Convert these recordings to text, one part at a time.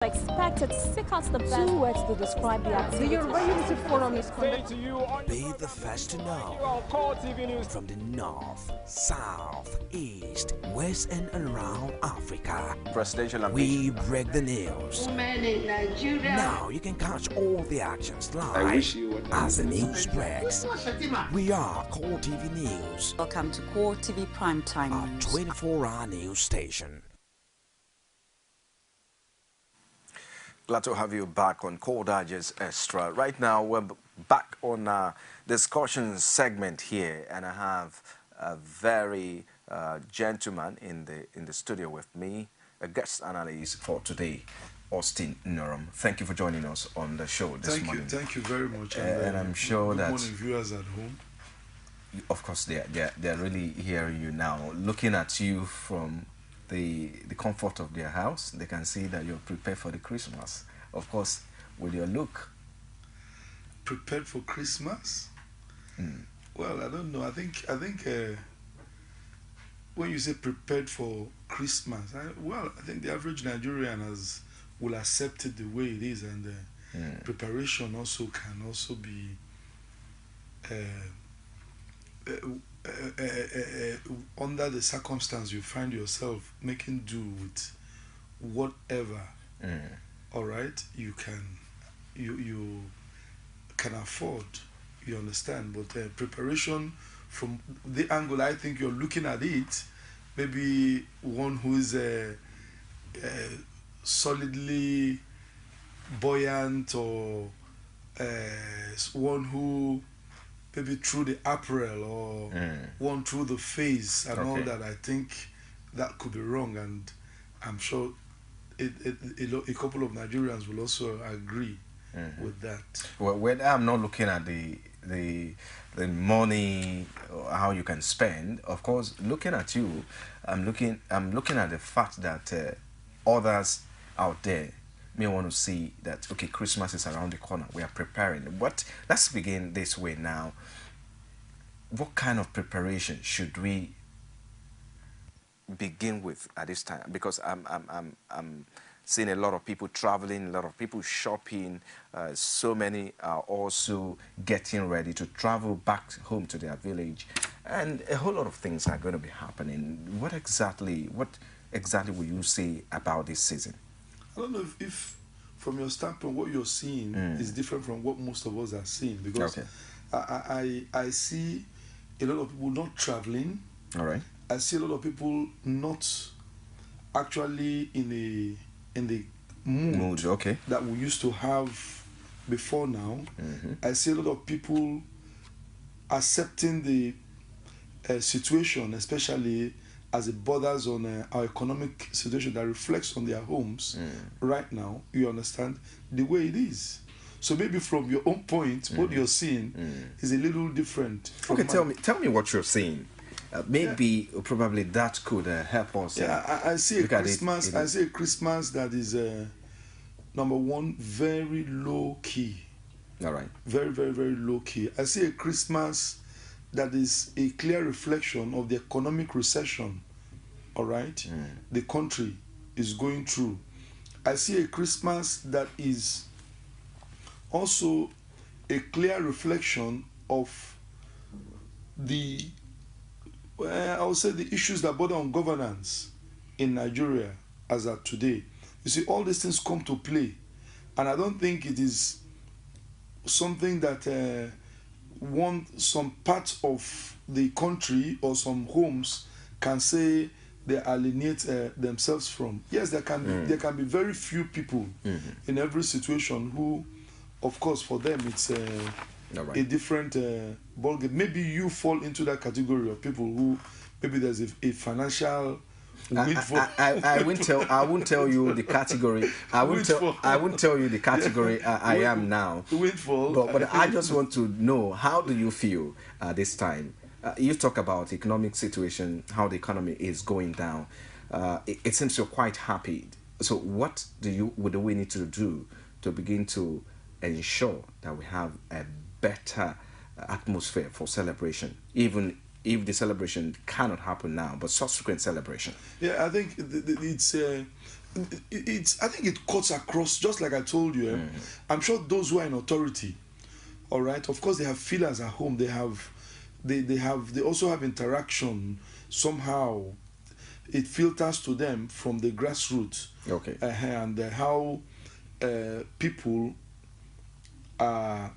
Expected to seek out the best. 2 words to describe the activity. The Yoruba Unity Forum is Be the first to know. From the north, south, east, west, and around Africa, we break the news. Women in Nigeria. Now you can catch all the actions live as the news breaks. We are CORETV News. Welcome to CORETV Primetime Our News. 24-hour news station. Glad to have you back on Core Digest Extra. Right now, we're back on our discussion segment here, and I have a very gentleman in the studio with me, a guest analyst for today, Austin Norum. Thank you for joining us on the show this morning. Thank you very much. And I'm sure good that morning, viewers at home. Of course, they're really hearing you now, looking at you from the comfort of their house. They can see that you're prepared for the Christmas. Of course, with your look. Prepared for Christmas? Well, I don't know. I think when you say prepared for Christmas, I think the average Nigerian will accept it the way it is, and preparation also can also be under the circumstance you find yourself making do with whatever. All right, you can afford. You understand, but preparation from the angle I think you're looking at it, maybe one who is solidly buoyant, or one who maybe through the apparel, or one through the face and all that. I think that could be wrong, and I'm sure a couple of Nigerians will also agree with that. Well, when I'm not looking at the money or how you can spend, of course, looking at you, I'm looking at the fact that others out there may want to see that, okay, Christmas is around the corner. We are preparing. Let's begin this way now. What kind of preparation should we begin with at this time? Because I'm seeing a lot of people traveling, a lot of people shopping. So many are also getting ready to travel back home to their village, and a whole lot of things are going to be happening. What exactly will you say about this season? I don't know if from your standpoint, what you're seeing is different from what most of us are seeing, because I see a lot of people not traveling. All right. I see a lot of people not actually in the mood that we used to have before now. I see a lot of people accepting the situation, especially as it borders on our economic situation that reflects on their homes right now. You understand the way it is. So maybe from your own point, what you're seeing is a little different. Okay, tell me what you're seeing. Probably that could help us. I see a Christmas. I see a Christmas that is number one, very low key. All right. Very, very, very low key. I see a Christmas that is a clear reflection of the economic recession. All right, the country is going through. I see a Christmas that is also a clear reflection of I would say the issues that border on governance in Nigeria as of today. You see, all these things come to play, and I don't think it is something that some parts of the country or some homes can say they alienate themselves from. Yes, there can be very few people in every situation who, of course, for them it's a different ballgame. Maybe you fall into that category of people who maybe there's a financial windfall. I won't tell you the category. I won't tell you the category I am now. Windfall. But I just want to know, how do you feel this time? You talk about economic situation, how the economy is going down. It seems you're quite happy. So what do we need to do to begin to ensure that we have a better atmosphere for celebration, even if the celebration cannot happen now, but subsequent celebration? Yeah, I think it's I think it cuts across, just like I told you. I'm sure those who are in authority, all right, of course they have feelers at home. They also have interaction somehow. It filters to them from the grassroots. Okay. And how people are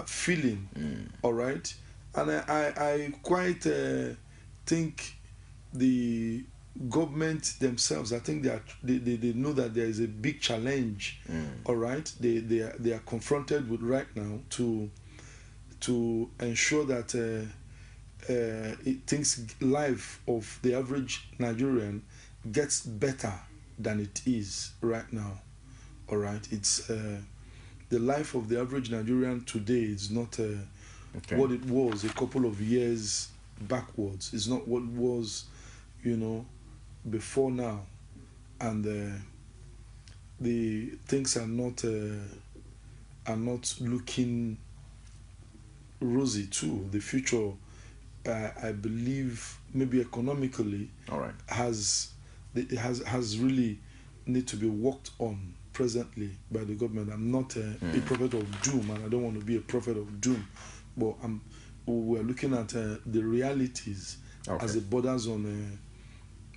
feeling. All right, and I quite think the government themselves, I think they know that there is a big challenge. All right, they are confronted with right now to ensure that things life of the average Nigerian gets better than it is right now. All right, it's the life of the average Nigerian today is not what it was a couple of years backwards. It's not what it was, before now, and the things are not looking rosy too. The future, I believe, maybe economically, all right, has really need to be worked on presently by the government. I'm not a prophet of doom, and I don't want to be a prophet of doom, but we're looking at the realities as it borders on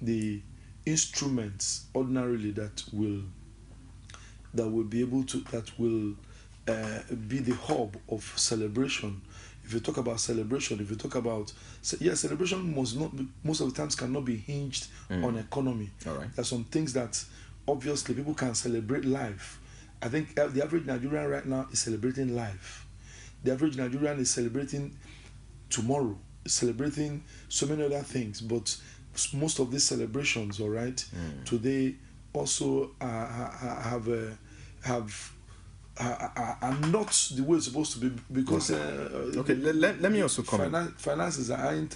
the instruments ordinarily that will be able to be the hub of celebration. If you talk about celebration, if you talk about celebration must not be, most of the times cannot be hinged on economy. All right. There's some things that obviously people can celebrate life. I think the average Nigerian right now is celebrating life. The average Nigerian is celebrating tomorrow, celebrating so many other things, but most of these celebrations, all right, today also are not the way it's supposed to be, because let me also comment. Finances aren't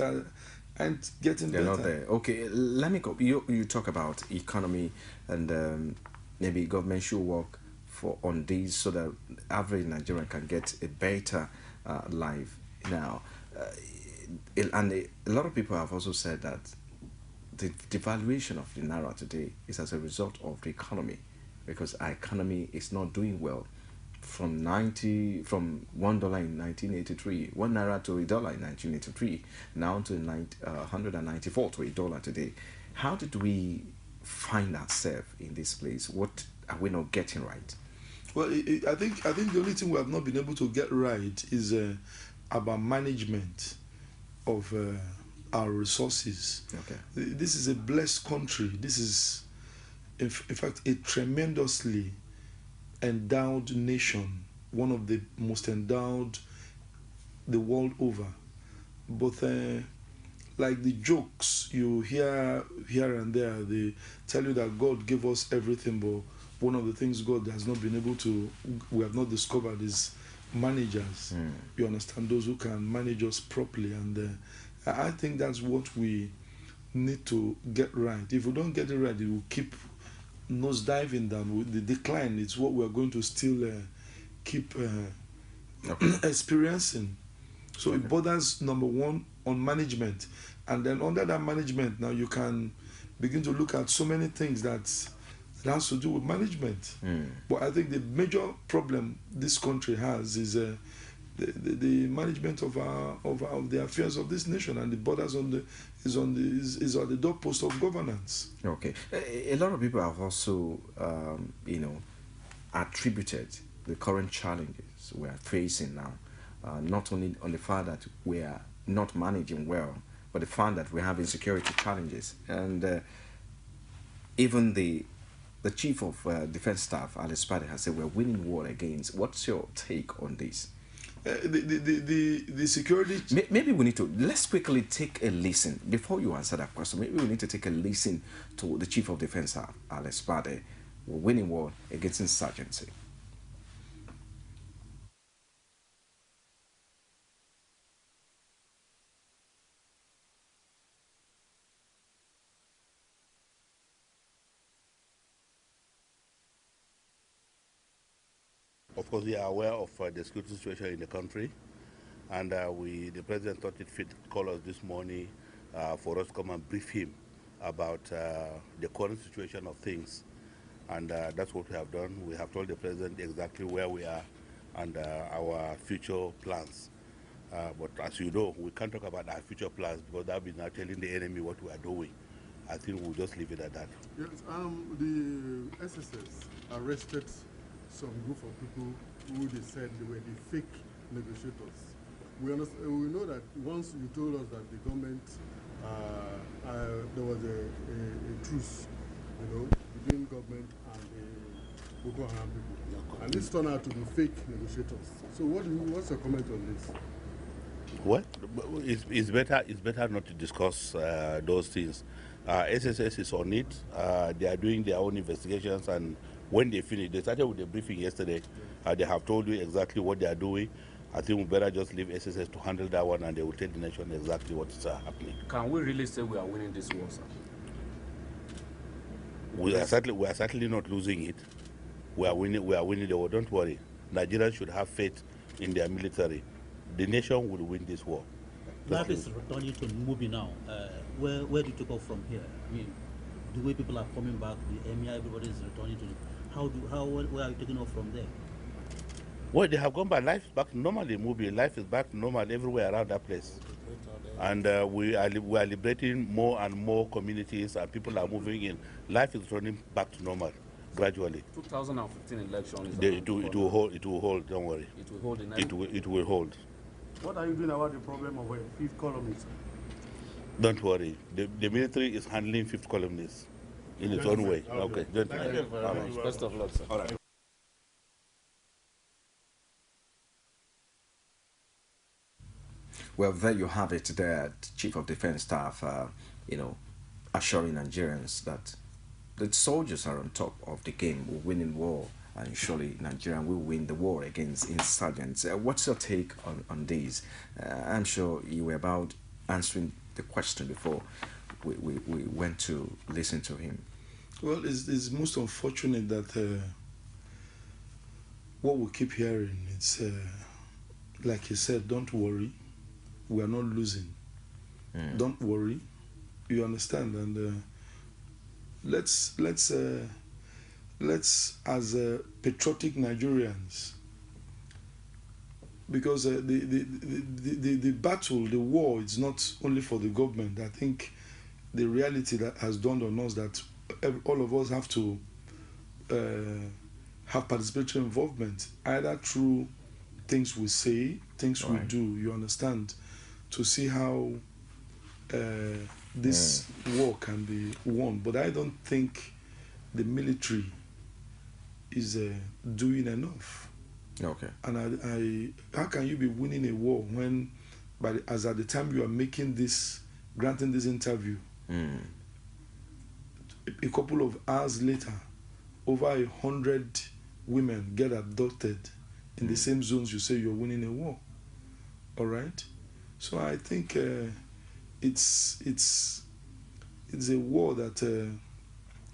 getting better. They're not there. Okay, let me go. You talk about economy, and maybe government should work on these so that average Nigerian can get a better life now. And a lot of people have also said that the devaluation of the naira today is as a result of the economy, because our economy is not doing well. From $1 in 1983, 1 naira to $1 in 1983, now to 194 to $1 today. How did we find ourselves in this place? What are we not getting right? Well, I think the only thing we have not been able to get right is about management of our resources. Okay. This is a blessed country. This is, in fact, a tremendously endowed nation, one of the most endowed the world over. But like the jokes you hear here and there, they tell you that God gave us everything, but one of the things God has not been able to, we have not discovered, is managers. You understand, those who can manage us properly, and I think that's what we need to get right. If we don't get it right, it will keep nosediving down. With the decline, it's what we're going to still keep experiencing. So it borders, number one, on management, and then under that management, now you can begin to look at so many things that has to do with management. But I think the major problem this country has is the management of the affairs of this nation, and the borders on the doorpost of governance. Okay, a lot of people have also attributed the current challenges we are facing now, not only on the fact that we are not managing well, but the fact that we have insecurity challenges, and even the chief of defense staff, YULETIDE, has said we're winning war against. What's your take on this? The security. Maybe we need to, let's quickly take a listen before you answer that question. Maybe we need to take a listen to the chief of defense staff, YULETIDE. We're winning war against insurgency. Of course, we are aware of the security situation in the country, and the president thought it fit to call us this morning for us to come and brief him about the current situation of things. And that's what we have done. We have told the president exactly where we are and our future plans. But as you know, we can't talk about our future plans because that will be now telling the enemy what we are doing. I think we'll just leave it at that. Yes, the SSS arrested some group of people who they said they were the fake negotiators. We know that once you told us that the government, there was a truce, between government and the Boko Haram people. And this turned out to be fake negotiators. So what's your comment on this? Well, it's better not to discuss those things. SSS is on it. They are doing their own investigations, and when they finish, they started with the briefing yesterday. They have told you exactly what they are doing. I think we better just leave SSS to handle that one, and they will tell the nation exactly what is happening. Can we really say we are winning this war, sir? We are certainly not losing it. We are winning the war. Don't worry. Nigerians should have faith in their military. The nation will win this war. Life is returning to movie now. Where do you take off from here? I mean, the way people are coming back, the EMIA, everybody is returning to. Where are you taking off from there? Well, they have gone by. Life is back to normal in movie. Life is back to normal everywhere around that place. And we are liberating more and more communities, and people are moving in. Life is running back to normal gradually. 2015 election is it will hold. It will hold. Don't worry. It will hold. It will hold. What are you doing about the problem of fifth columnists? Don't worry. The military is handling fifth columnists in its own way. Okay. Thank you very much. Best of luck, sir. All right. Well, there you have it. The Chief of Defense Staff, assuring Nigerians that the soldiers are on top of the game. We're winning war, and surely Nigeria will win the war against insurgents. What's your take on these? I'm sure you were about answering the question before we went to listen to him. Well, it's most unfortunate that what we keep hearing, it's like he said, don't worry, we are not losing. Don't worry, you understand? And let's as patriotic Nigerians, because the battle, the war, is not only for the government. I think the reality that has dawned on us that all of us have to have participatory involvement, either through things we say, things we do, you understand, to see how this war can be won. But I don't think the military is doing enough. Okay. And how can you be winning a war when, as at the time you are making this, granting this interview, a couple of hours later, over 100 women get abducted in the same zones you say you're winning a war. All right? So I think it's a war that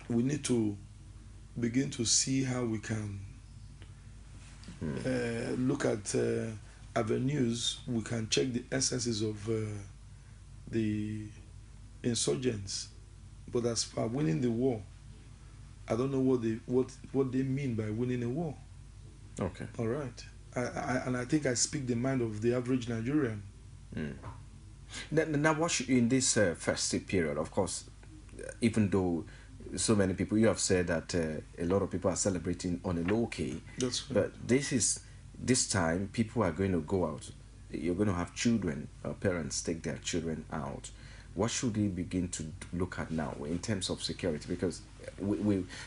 we need to begin to see how we can look at avenues. We can check the essences of the insurgents. But as for winning the war, I don't know what they mean by winning a war. Okay. All right. And I think I speak the mind of the average Nigerian. Now, what should, in this festive period, of course, even though so many people, you have said that a lot of people are celebrating on a low key. That's right. But this time, people are going to go out. You're going to have children, parents take their children out. What should we begin to look at now in terms of security? Because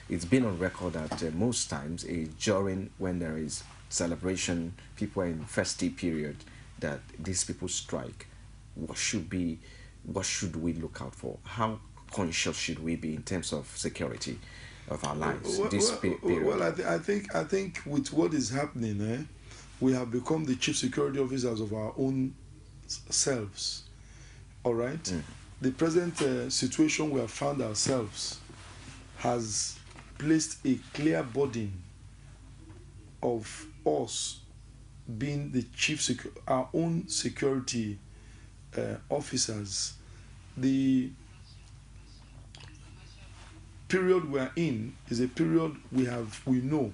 it's been on record that most times during when there is celebration, people are in festive period, that these people strike. What should we look out for? How conscious should we be in terms of security of our lives period? Well, I think with what is happening, we have become the chief security officers of our own selves. All right? The present situation we have found ourselves has placed a clear burden of us being the our own security officers. The period we are in is a period we know,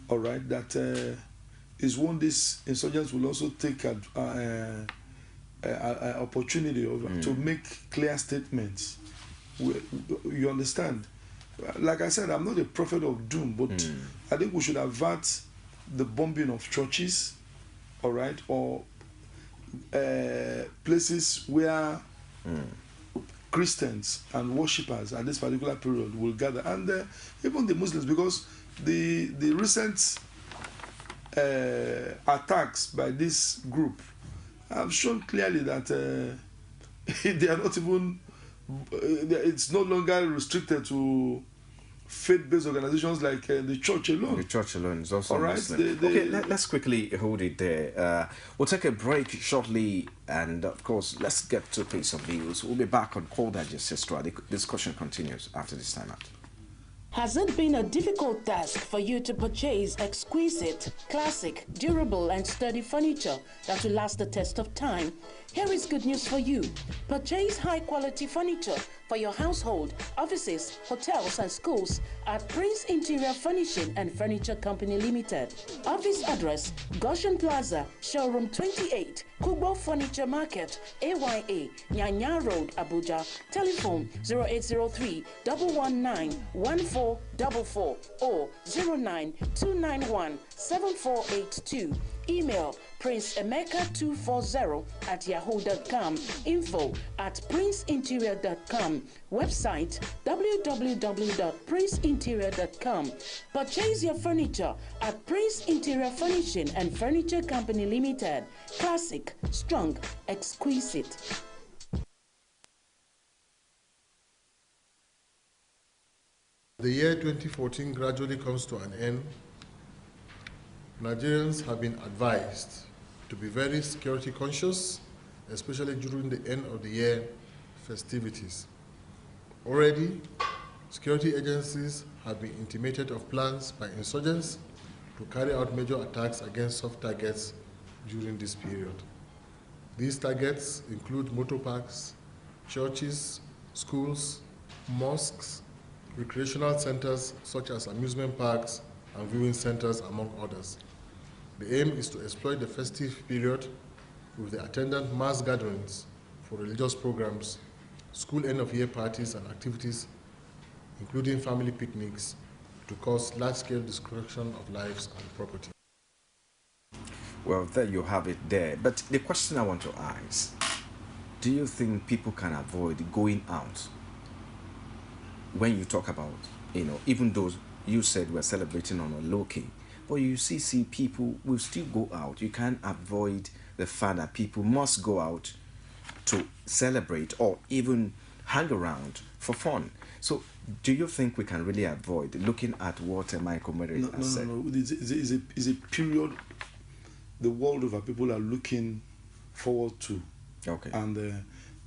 all right, that is one these insurgents will also take an opportunity to make clear statements. You understand? Like I said, I'm not a prophet of doom, but I think we should avert the bombing of churches, all right, or places where Christians and worshippers at this particular period will gather, and even the Muslims, because the recent attacks by this group have shown clearly that they are not even. It's no longer restricted to faith-based organizations like the church alone. The church alone is also all right. Muslim. Okay, let's quickly hold it there. We'll take a break shortly, and of course, let's get to pay some bills. We'll be back on Call Digest Extra. The discussion continues after this time out. Has it been a difficult task for you to purchase exquisite, classic, durable, and sturdy furniture that will last the test of time? Here is good news for you. Purchase high-quality furniture for your household, offices, hotels, and schools at Prince Interior Furnishing and Furniture Company Limited. Office address, Goshen Plaza, Showroom 28, Kubo Furniture Market, AYA, Nyanya Road, Abuja. Telephone 0803 119 1444 or 09291 7482. Email princeemeka240@yahoo.com. info@princeinterior.com. Website www.princeinterior.com. Purchase your furniture at Prince Interior Furnishing and Furniture Company Limited. Classic, strong, exquisite. The year 2014 gradually comes to an end. Nigerians have been advised to be very security conscious, especially during the end of the year festivities. Already, security agencies have been intimated of plans by insurgents to carry out major attacks against soft targets during this period. These targets include motor parks, churches, schools, mosques, recreational centers such as amusement parks and viewing centers, among others. The aim is to exploit the festive period with the attendant mass gatherings for religious programs, school end-of-year parties and activities, including family picnics, to cause large-scale destruction of lives and property. Well, there you have it there. But the question I want to ask, do you think people can avoid going out when you talk about, even though you said we're celebrating on a low key, but you see people will still go out. You can't avoid the fact that people must go out to celebrate or even hang around for fun. So do you think we can really avoid looking at what Michael Merritt has said? No. It's a period the world over people are looking forward to. Okay. And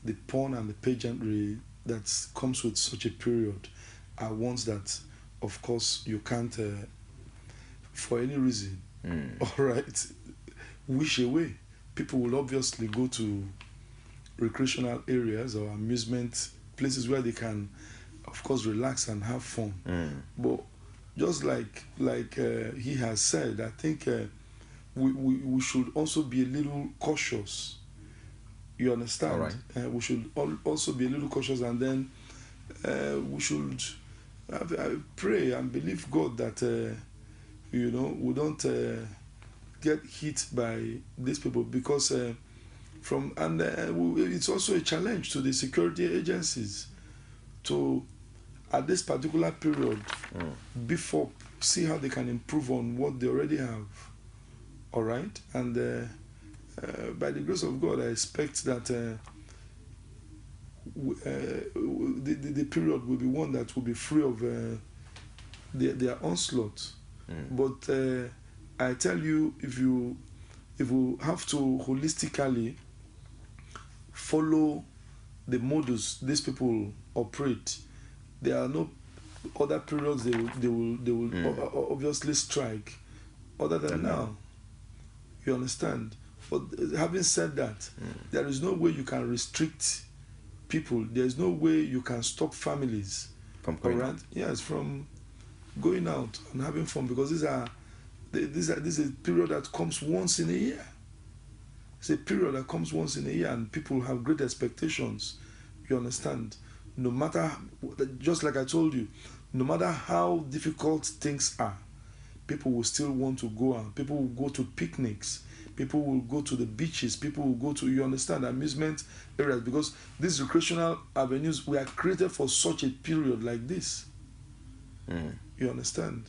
the porn and the pageantry that comes with such a period are ones that, of course, you can't, for any reason, all right, wish away. People will obviously go to recreational areas or amusement places where they can, of course, relax and have fun. But just like he has said, I think we should also be a little cautious. You understand? All right. We should also be a little cautious, and then we should pray and believe God that we don't get hit by these people, because it's also a challenge to the security agencies to, at this particular period, before, see how they can improve on what they already have. All right, and by the grace of God, I expect that the period will be one that will be free of their onslaught. But I tell you, if you have to holistically follow the modus these people operate, there are no other periods they will obviously strike other than now. You understand? But having said that, there is no way you can restrict people. There is no way you can stop families From going out? Yes, from going out and having fun, because this is a period that comes once in a year. It's a period that comes once in a year, and people have great expectations. You understand? No matter, just like I told you, no matter how difficult things are, people will still want to go out. People will go to picnics. People will go to the beaches. People will go to, you understand, amusement areas, because these recreational avenues were created for such a period like this. You understand?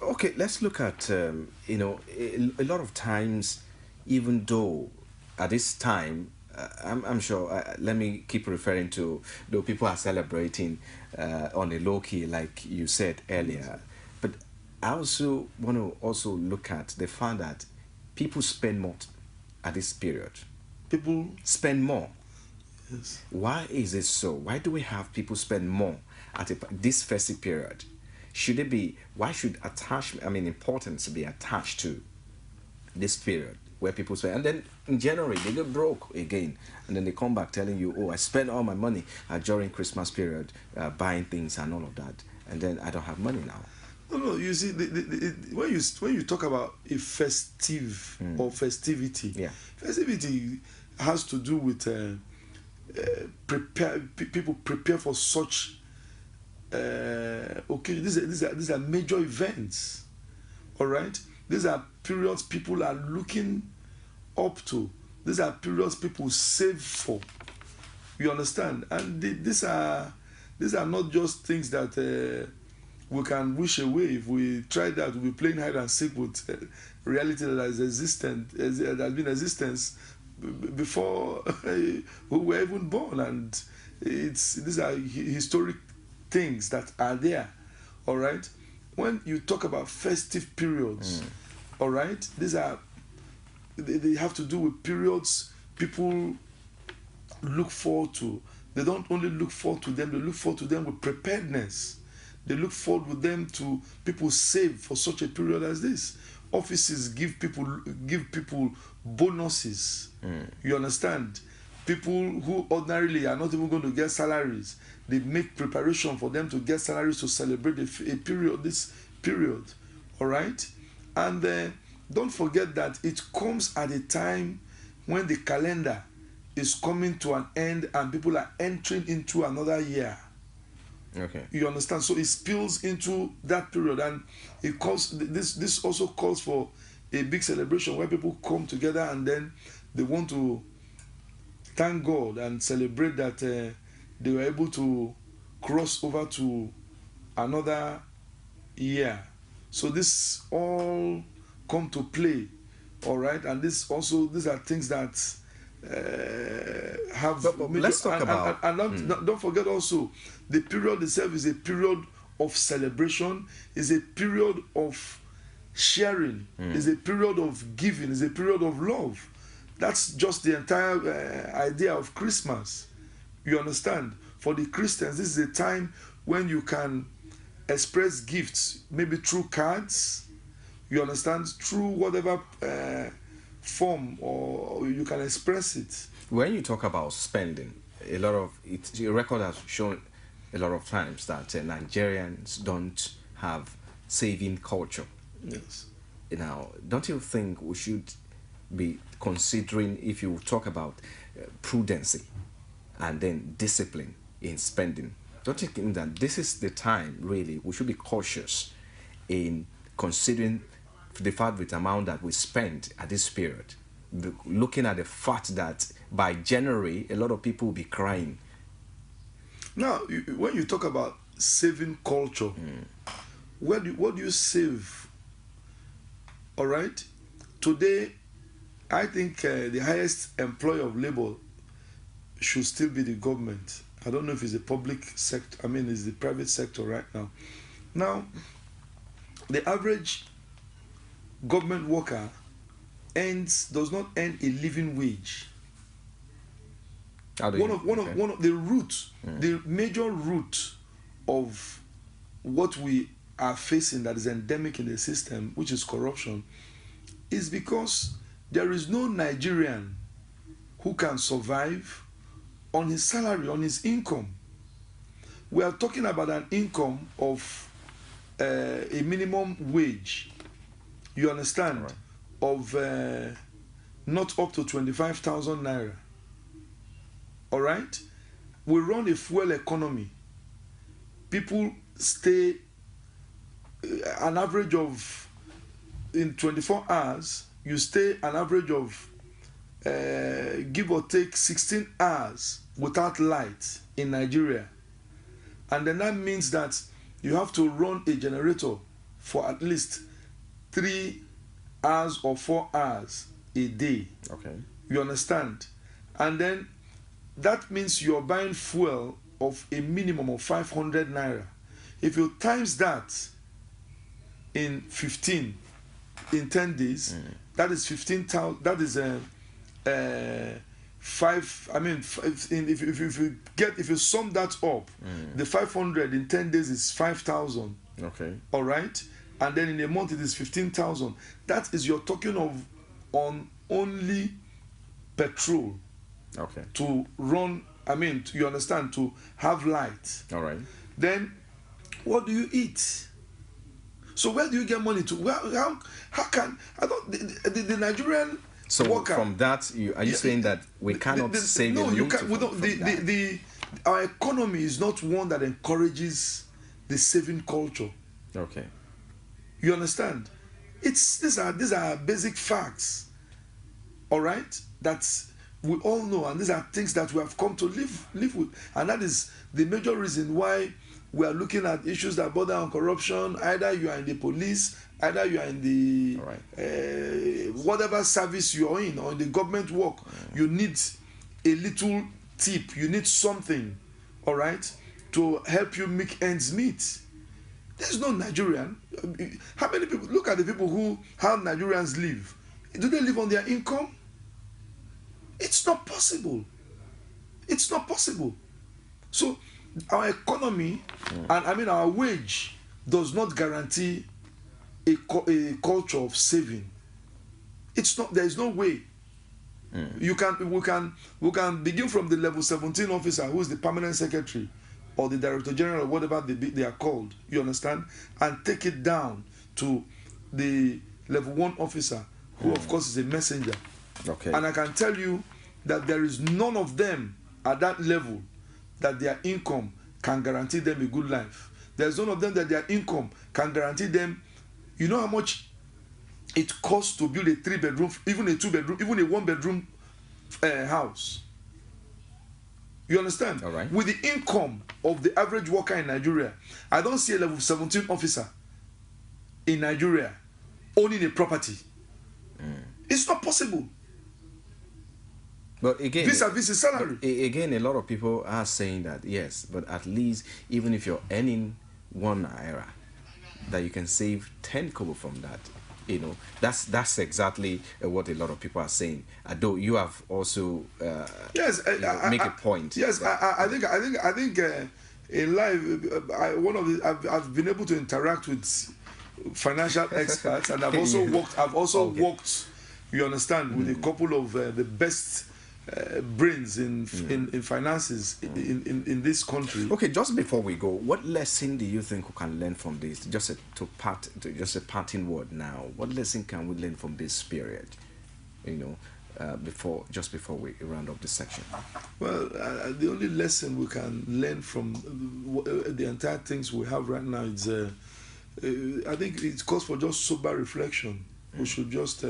Okay, let's look at, you know, a lot of times, even though at this time, I'm sure, let me keep referring to, though people are celebrating on a low key, like you said earlier, but I also want to also look at the fact that people spend more at this period. People spend more. Yes. Why is it so? Why do we have people spend more at this festive period? Should it be, why should importance be attached to this period where people spend, and then in January they get broke again, and then they come back telling you, oh, I spent all my money during Christmas period buying things and all of that, and then I don't have money now. No, you see, when you talk about a festive or festivity, festivity has to do with people prepare for such occasions. These are major events, all right? These are periods people are looking up to. These are periods people save for. You understand? And these are not just things that we can wish away. If we try that, we'll be playing hide and seek with reality that has been existence before we were even born. And these are historic things that are there. All right? When you talk about festive periods, all right, they have to do with periods people look forward to. They don't only look forward to them, they look forward to them with preparedness. They look forward with them to people save for such a period as this. Offices give people bonuses. You understand? People who ordinarily are not even going to get salaries, they make preparation for them to get salaries to celebrate this period. All right? And don't forget that it comes at a time when the calendar is coming to an end and people are entering into another year. Okay. You understand? So it spills into that period, and it calls this also calls for a big celebration where people come together and then they want to thank God and celebrate that they were able to cross over to another year. So this all come to play, all right? And these are things that have. But let's talk about. And don't forget also, the period itself is a period of celebration, is a period of sharing, is a period of giving, is a period of love. That's just the entire idea of Christmas. You understand? For the Christians, this is a time when you can express gifts, maybe through cards, you understand, through whatever form, or you can express it. When you talk about spending, a lot of it, your record has shown a lot of times that Nigerians don't have saving culture. Yes. Now, don't you think we should be considering, if you talk about prudency and then discipline in spending, don't you think that this is the time really we should be cautious in considering the fact with the amount that we spend at this period, looking at the fact that by January a lot of people will be crying? Now, when you talk about saving culture, what do you save? All right, today I think the highest employer of labor should still be the government. I don't know if it's the public sector, it's the private sector right now. Now, the average government worker does not earn a living wage. One of the roots, the major root of what we are facing that is endemic in the system, which is corruption, is because there is no Nigerian who can survive on his salary, on his income. we are talking about an income of a minimum wage, you understand, right, of not up to 25,000 naira. All right? We run a fuel economy. People stay an average of, in 24 hours, you stay an average of give or take 16 hours without light in Nigeria. And then that means that you have to run a generator for at least 3 hours or 4 hours a day. Okay. You understand? And then that means you're buying fuel of a minimum of 500 naira. If you times that in 10 days, that is 15,000. That is five. I mean, if you sum that up, the 500 in 10 days is 5,000. Okay. All right, and then in a month it is 15,000. That is, you're talking of on only petrol. Okay. To run. I mean, you understand, to have light. All right. Then, what do you eat? So where do you get money to? How can I don't the Nigerian so worker, from that are you saying that we cannot save? No, you can't. We don't. Our economy is not one that encourages the saving culture. Okay. You understand? These are basic facts. All right, that's we all know, and these are things that we have come to live with, and that is the major reason why we are looking at issues that border on corruption. Either you are in the police, either you are in the whatever service you are in, or in the government work, you need a little tip, you need something, all right, to help you make ends meet. There's no Nigerian. How many people, look at the people how Nigerians live. Do they live on their income? It's not possible. It's not possible. So our economy, and I mean our wage, does not guarantee a culture of saving. It's not. There is no way. We can begin from the level 17 officer, who is the permanent secretary, or the director general, or whatever they are called. You understand, and take it down to the level 1 officer, who of course is a messenger. Okay. And I can tell you that there is none of them at that level that their income can guarantee them a good life. There's none of them that their income can guarantee them. You know how much it costs to build a 3-bedroom, even a 2-bedroom, even a 1-bedroom house. You understand? All right. With the income of the average worker in Nigeria, I don't see a level 17 officer in Nigeria owning a property. It's not possible. But again, vis-a-vis his salary. Again, a lot of people are saying that yes, but at least even if you're earning 1 naira, that you can save 10 kobo from that. You know, that's exactly what a lot of people are saying. Though you have also make a point. Yes, I think in life, I've been able to interact with financial experts, and I've also worked. You understand, with a couple of the best brains in finances in this country. Okay, just before we go, what lesson do you think we can learn from this? Just a parting word now. What lesson can we learn from this period? You know, before we round up this section. Well, the only lesson we can learn from the entire things we have right now is, I think it calls for just sober reflection. We should just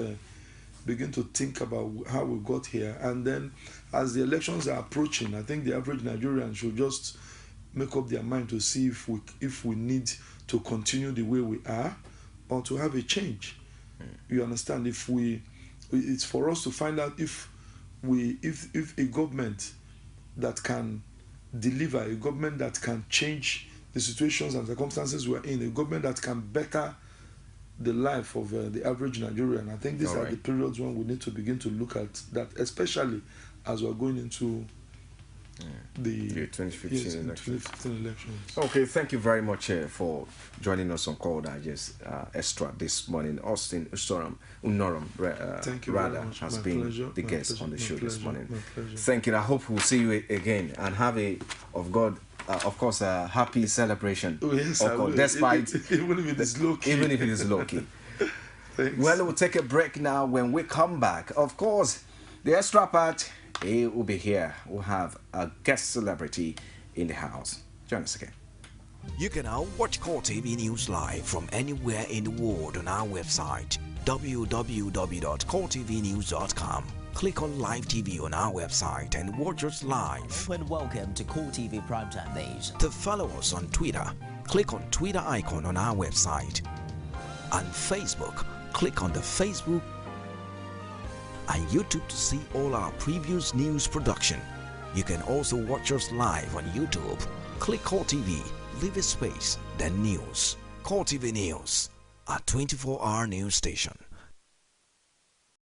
begin to think about how we got here, and then as the elections are approaching, I think the average Nigerian should just make up their mind to see if we need to continue the way we are, or to have a change. You understand? It's for us to find out if a government that can deliver, a government that can change the situations and circumstances we're in, a government that can better the life of the average Nigerian. I think these are the periods when we need to begin to look at that, especially as we're going into the 2015 elections. Okay, thank you very much for joining us on Call Digest Extra this morning. Austin Unoram has been the guest on the show this morning. Thank you. I hope we'll see you again, and have a of God of course, a happy celebration. Oh, yes, of course, despite even if it is low key. Even if it is low key. Well, we'll take a break now. When we come back, of course, the extra part, he will be here. We'll have a guest celebrity in the house. Join us again. You can now watch CORETV News live from anywhere in the world on our website, www.coretvnews.com. Click on Live TV on our website and watch us live. And welcome to CORETV Primetime Days. To follow us on Twitter, click on Twitter icon on our website. And Facebook, click on the Facebook and YouTube to see all our previous news production. You can also watch us live on YouTube. Click CORETV, leave a space, then news. CORETV News, a 24-hour news station.